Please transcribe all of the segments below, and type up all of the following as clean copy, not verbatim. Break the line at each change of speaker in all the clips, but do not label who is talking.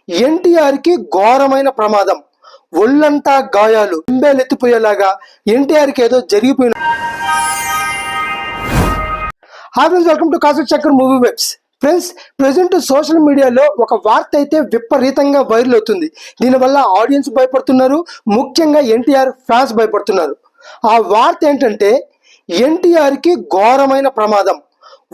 ఎన్టీఆర్ కి ఘోరమైన ప్రమాదం, ఒళ్ళంతా గాయాలు, ఎంబేలెత్తిపోయేలాగా ఎన్టీఆర్ కి ఏదో జరిగిపోయిన. Hi friends, welcome to Kasu Chakkar movie webs. Friends, present social మీడియాలో ఒక వార్త అయితే విపరీతంగా వైరల్ అవుతుంది. దీనివల్ల ఆడియన్స్ భయపడుతున్నారు, ముఖ్యంగా ఎన్టీఆర్ ఫ్యాన్స్ భయపడుతున్నారు. ఆ వార్త ఏంటంటే, ఎన్టీఆర్ కి ఘోరమైన ప్రమాదం,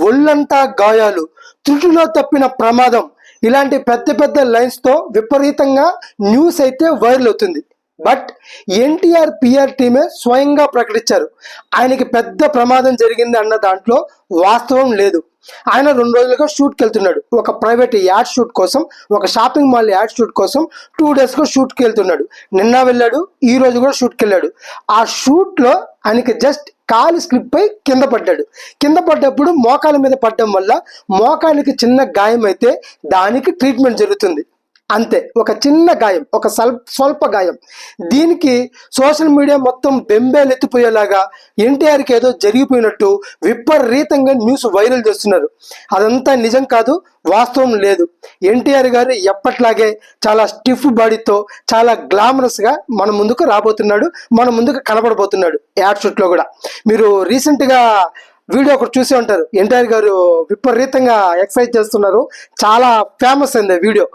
ఒళ్ళంతా గాయాలు, త్రుటిలో తప్పిన ప్రమాదం, ఇలాంటి పెద్ద పెద్ద లైన్స్ తో విపరీతంగా న్యూస్ అయితే వైరల్ అవుతుంది. బట్ ఎన్టీఆర్ పిఆర్ టీమే స్వయంగా ప్రకటించారు, ఆయనకి పెద్ద ప్రమాదం జరిగింది అన్న దాంట్లో వాస్తవం లేదు. ఆయన 2 రోజులుగా షూట్కి వెళ్తున్నాడు. ఒక ప్రైవేట్ యాడ్ షూట్ కోసం, ఒక షాపింగ్ మాల్ యాడ్ షూట్ కోసం 2 డేస్గా షూట్కి వెళ్తున్నాడు. నిన్న వెళ్ళాడు, ఈ రోజు కూడా షూట్కి వెళ్ళాడు. ఆ షూట్లో ఆయనకి జస్ట్ కాలు స్లిప్ అయి కింద పడ్డాడు. కింద పడ్డప్పుడు మోకాల మీద పడడం వల్ల మోకాలికి చిన్న గాయం అయితే దానికి ట్రీట్మెంట్ జరుగుతుంది. అంతే, ఒక చిన్న గాయం, ఒక స్వల్ప గాయం. దీనికి సోషల్ మీడియా మొత్తం బెంబేలెత్తిపోయేలాగా ఎన్టీఆర్కి ఏదో జరిగిపోయినట్టు విపరీతంగా న్యూస్ వైరల్ చేస్తున్నారు. అదంతా నిజం కాదు, వాస్తవం లేదు. ఎన్టీఆర్ గారు ఎప్పట్లాగే చాలా స్టిఫ్ బాడీతో చాలా గ్లామరస్గా మన ముందుకు రాబోతున్నాడు, మన ముందుకు కనబడబోతున్నాడు యాడ్ షూట్లో కూడా. మీరు రీసెంట్గా వీడియో ఒకటి చూసి ఉంటారు, ఎన్టీఆర్ గారు విపరీతంగా ఎక్సర్సైజ్ చేస్తున్నారు, చాలా ఫేమస్ అయింది వీడియో.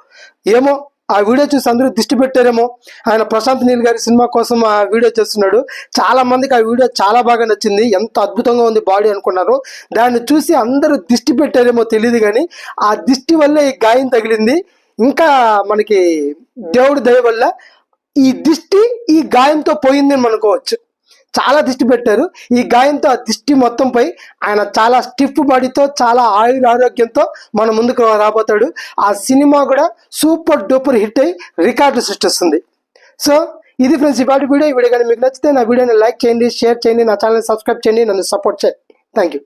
ఏమో ఆ వీడియో చూసి అందరూ దిష్టి పెట్టారేమో. ఆయన ప్రశాంత్ నీల్ గారి సినిమా కోసం ఆ వీడియో చేస్తున్నాడు. చాలా మందికి ఆ వీడియో చాలా బాగా నచ్చింది, ఎంత అద్భుతంగా ఉంది బాడీ అనుకున్నారు. దాన్ని చూసి అందరూ దిష్టి పెట్టారేమో తెలియదు, కానీ ఆ దిష్టి వల్ల ఈ గాయం తగిలింది. ఇంకా మనకి దేవుడి దయ వల్ల ఈ దిష్టి ఈ గాయంతో పోయిందని అనుకోవచ్చు. చాలా దిష్టి పెట్టారు, ఈ గాయంతో ఆ దిష్టి మొత్తం పోయి ఆయన చాలా స్టిఫ్ బాడీతో చాలా ఆరోగ్యంతో మన ముందుకు రాబోతాడు. ఆ సినిమా కూడా సూపర్ డూపర్ హిట్ అయి రికార్డులు సృష్టిస్తుంది. సో ఇది ఫ్రెండ్స్ ఇవాటి వీడియో. ఈ వీడియో కానీ మీకు నచ్చితే నా వీడియోని లైక్ చేయండి, షేర్ చేయండి, నా ఛానల్ సబ్స్క్రైబ్ చేయండి, నన్ను సపోర్ట్ చేయండి. Thank you.